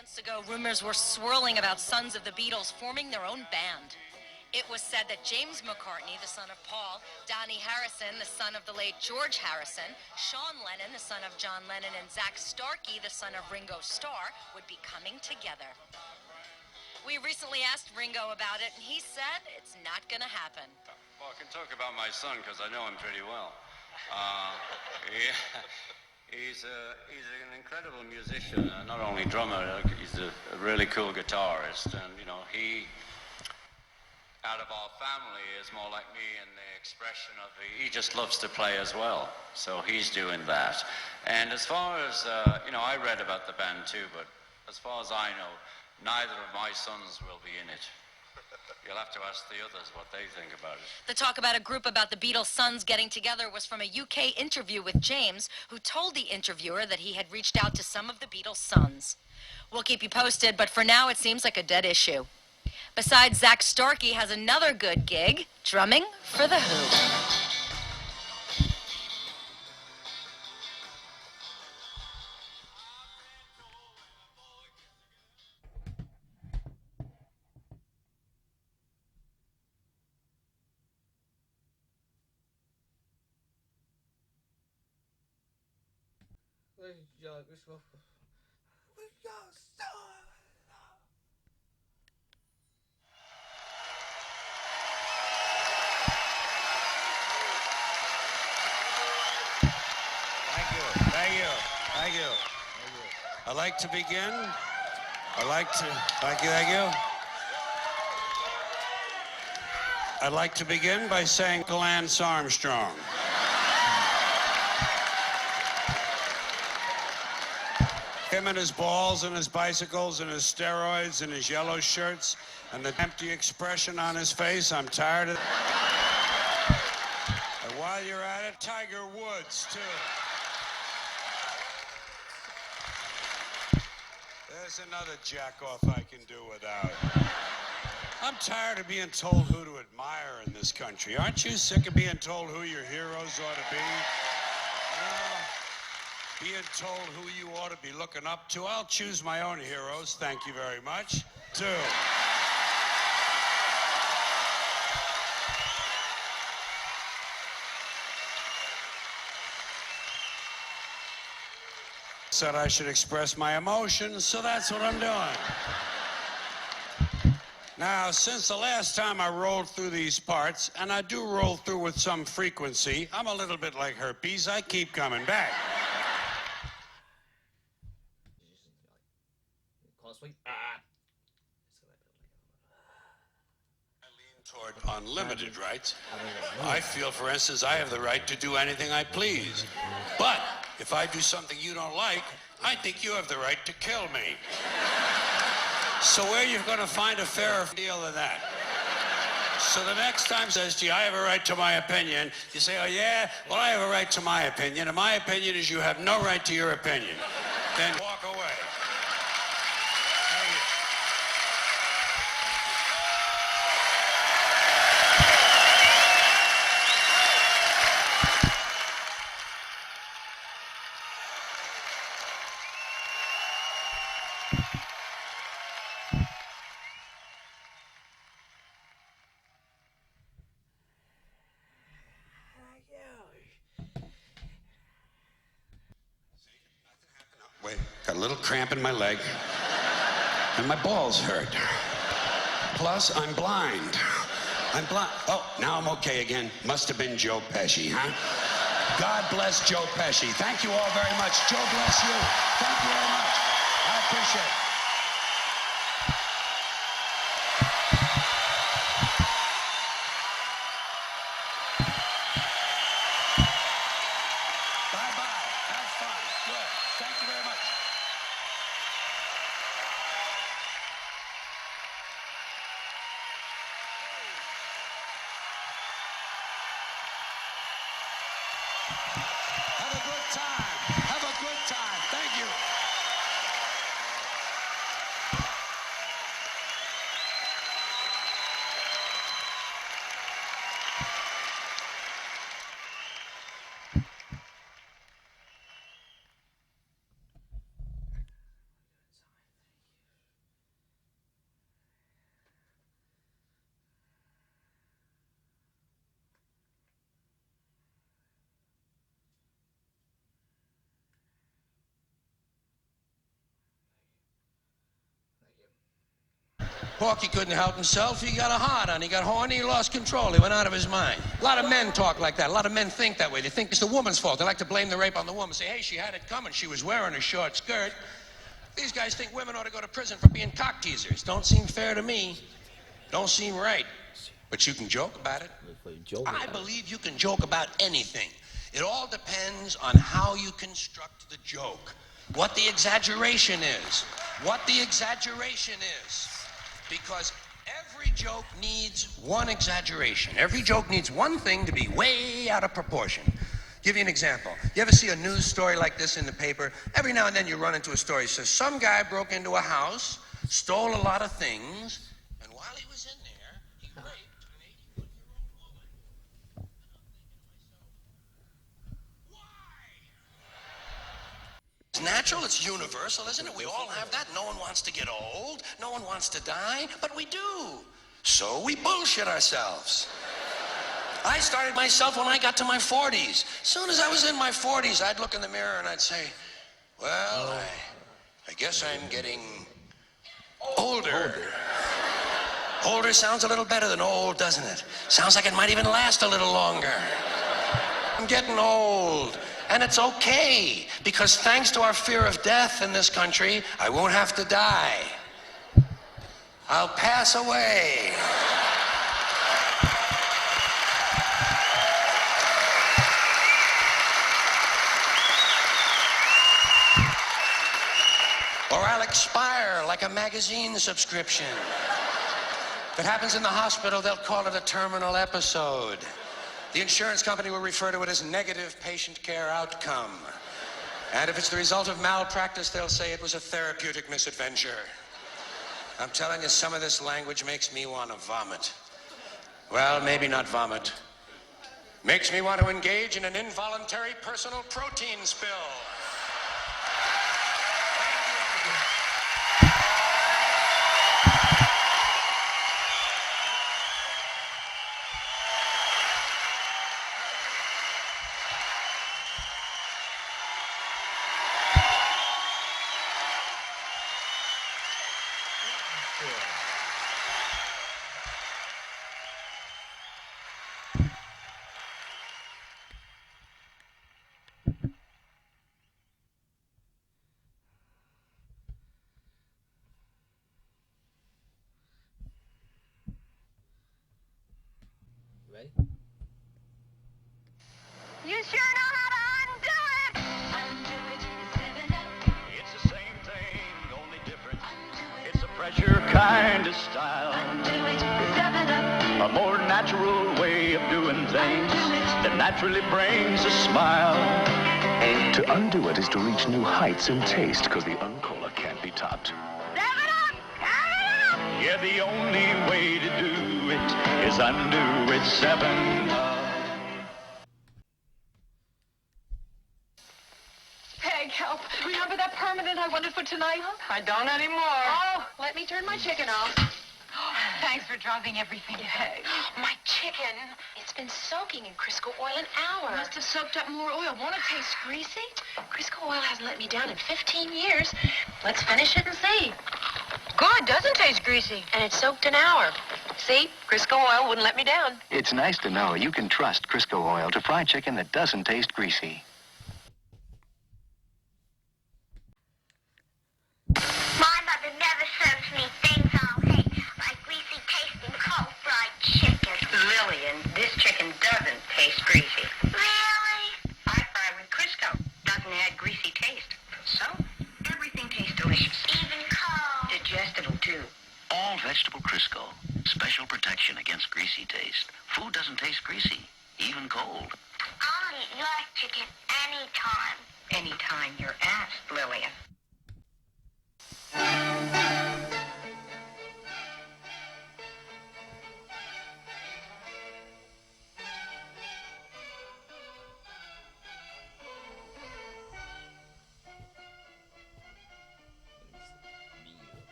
Months ago, rumors were swirling about sons of the Beatles forming their own band. It was said that James McCartney, the son of Paul, Donnie Harrison, the son of the late George Harrison, Sean Lennon, the son of John Lennon, and Zach Starkey, the son of Ringo Starr, would be coming together. We recently asked Ringo about it, and he said it's not going to happen. Well, I can talk about my son because I know him pretty well. He's an incredible musician, not only drummer, he's a really cool guitarist, and you know, he, out of our family, is more like me in the expression of he just loves to play as well, so he's doing that. And as far as, you know, I read about the band too, but as far as I know, neither of my sons will be in it. You'll have to ask the others what they think about it. The talk about a group about the Beatles' sons getting together was from a UK interview with James, who told the interviewer that he had reached out to some of the Beatles' sons. We'll keep you posted, but for now it seems like a dead issue. Besides, Zach Starkey has another good gig, drumming for The Who. Thank you. I'd like to begin. Thank you. I'd like to begin by saying Lance Armstrong. Him and his balls and his bicycles and his steroids and his yellow shirts and the empty expression on his face, I'm tired of it. And while you're at it, Tiger Woods, too. There's another jack-off I can do without. I'm tired of being told who to admire in this country. Aren't you sick of being told who your heroes ought to be? Being told who you ought to be looking up to. I'll choose my own heroes, thank you very much. Two. Said I should express my emotions, so that's what I'm doing. Now, since the last time I rolled through these parts, and I do roll through with some frequency, I'm a little bit like herpes, I keep coming back. I lean toward unlimited rights. I feel, for instance, I have the right to do anything I please. But if I do something you don't like, I think you have the right to kill me. So where are you going to find a fairer deal than that? So the next time says to you, I have a right to my opinion, you say, oh yeah, well I have a right to my opinion, and my opinion is you have no right to your opinion. Then walk away. Wait, got a little cramp in my leg, and my balls hurt. Plus, I'm blind. Oh, now I'm okay again. Must have been Joe Pesci, huh? God bless Joe Pesci. Thank you all very much. Joe bless you. Thank you very much. I appreciate it. Bye-bye. Have fun. Good. Thank you very much. Have a good time. Have a good time. Thank you. Porky couldn't help himself. He got a hard on. He got horny. He lost control. He went out of his mind. A lot of men talk like that. A lot of men think that way. They think it's the woman's fault. They like to blame the rape on the woman. Say, hey, she had it coming. She was wearing a short skirt. These guys think women ought to go to prison for being cock teasers. Don't seem fair to me. Don't seem right. But you can joke about it. I believe you can joke about anything. It all depends on how you construct the joke. What the exaggeration is. What the exaggeration is. Because every joke needs one exaggeration. Every joke needs one thing to be way out of proportion. Give you an example. You ever see a news story like this in the paper? Every now and then you run into a story that says some guy broke into a house, stole a lot of things, and while he was in there, he raped an 81-year-old woman. It's natural, it's universal, isn't it? We all have that. No one wants to get old. No one wants to die, but we do. So we bullshit ourselves. I started myself when I got to my 40s. As soon as I was in my 40s, I'd look in the mirror and I'd say, well, I guess I'm getting older. Older sounds a little better than old, doesn't it? Sounds like it might even last a little longer. I'm getting old. And it's okay, because thanks to our fear of death in this country, I won't have to die. I'll pass away. Or I'll expire like a magazine subscription. If it happens in the hospital, they'll call it a terminal episode. The insurance company will refer to it as negative patient care outcome. And if it's the result of malpractice, they'll say it was a therapeutic misadventure. I'm telling you, some of this language makes me want to vomit. Well, maybe not vomit. Makes me want to engage in an involuntary personal protein spill. Ready? You sure know how to undo it! Undo it, 7-Up. It's the same thing, only different. It's a fresher kind of style. Undo it, 7-Up. A more natural way of doing things that naturally brings a smile. To undo it is to reach new heights in taste, because the Uncola can't be topped. 7-Up! 7-Up! Yeah, the only way to do it is undo it, 7-Up. Peg, help. Remember that permanent I wanted for tonight? I don't anymore. Oh, let me turn my chicken off. Thanks for dropping everything. Peg. My chicken. It's been soaking in Crisco oil an hour. Must have soaked up more oil. Won't it taste greasy? Crisco oil hasn't let me down in 15 years. Let's finish it and see. Good, doesn't taste greasy. And it soaked an hour. See? Crisco oil wouldn't let me down. It's nice to know you can trust Crisco oil to fry chicken that doesn't taste greasy. My mother never serves me things I'll hate, like greasy tasting cold fried chicken. Lillian, this chicken doesn't taste greasy. Really? I fry with Crisco. Doesn't add greasy taste. So, everything tastes delicious. Even cold? Digestible, too. All vegetable Crisco. Special protection against greasy taste. Food doesn't taste greasy, even cold. I'll eat your chicken anytime. Anytime you're asked, Lillian.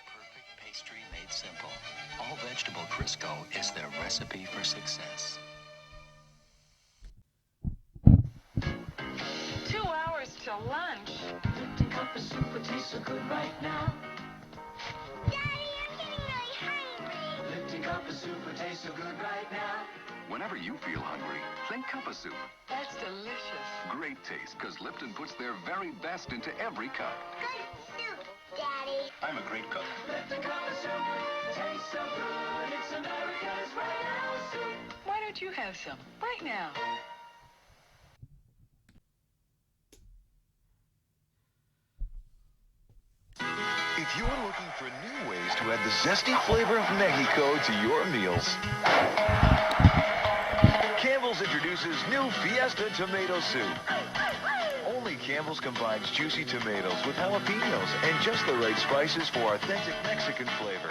Perfect pastry made simple. All vegetable Crisco is their recipe for success. so good right now. Daddy, I'm getting really hungry. Lifting cup of soup would taste so good right now. Whenever you feel hungry, think cup of soup. That's delicious. Great taste, because Lipton puts their very best into every cup. Good soup, Daddy. I'm a great cook. Lifting cup of soup tastes so good. It's America's right now soup. Why don't you have some right now? If you're looking for new ways to add the zesty flavor of Mexico to your meals, Campbell's introduces new Fiesta Tomato Soup. Only Campbell's combines juicy tomatoes with jalapenos and just the right spices for authentic Mexican flavor.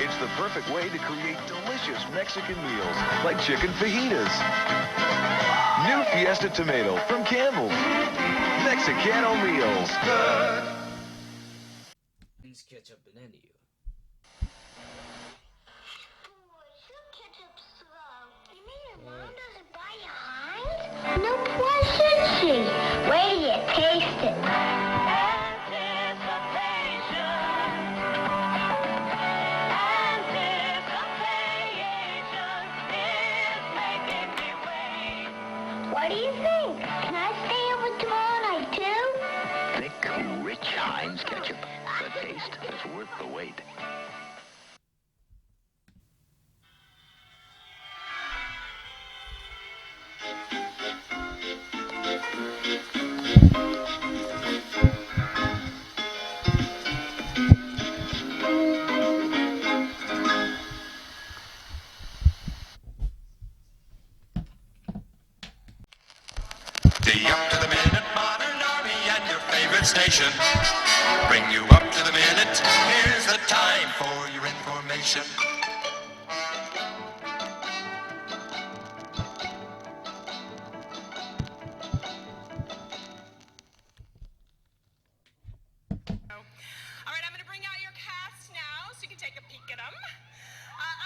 It's the perfect way to create delicious Mexican meals like chicken fajitas. New Fiesta Tomato from Campbell's. Mexicano meals. Ketchup and any you. Ketchup slow. You mean your mom doesn't buy you Heinz? No, why should she? Wait till you taste it. What do you think? Can I stay over tomorrow night too? Thick, rich Heinz ketchup. The taste that's worth the wait. The up to the minute modern army and your favorite station. Bring you up to the minute. Here's the time for your information. All right, I'm going to bring out your cast now so you can take a peek at them.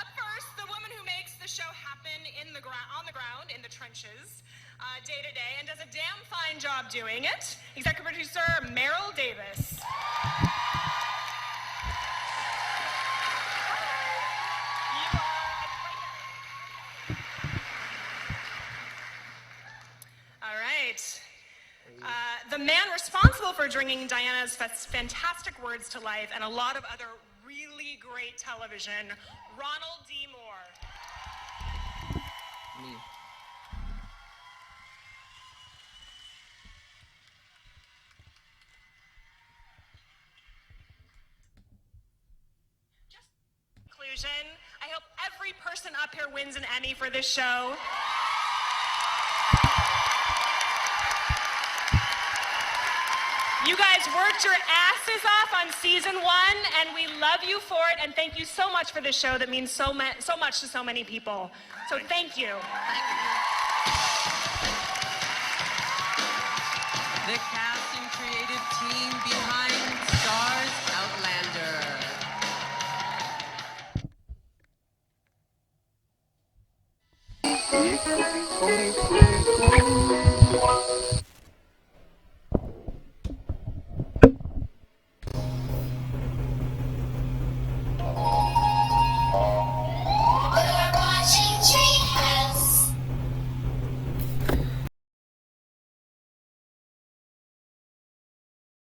Up first, the woman who makes the show happen on the ground, in the trenches, day to day, and does a damn fine job doing it. Executive producer Meryl Davis. All right. The man responsible for bringing Diana's fantastic words to life and a lot of other really great television, Ronald D. Moore. Me. Conclusion. I hope every person up here wins an Emmy for this show. You guys worked your asses off on season 1, and we love you for it, and thank you so much for this show that means so much to so many people. So thank you. The cast and creative team behind Stars Outlander.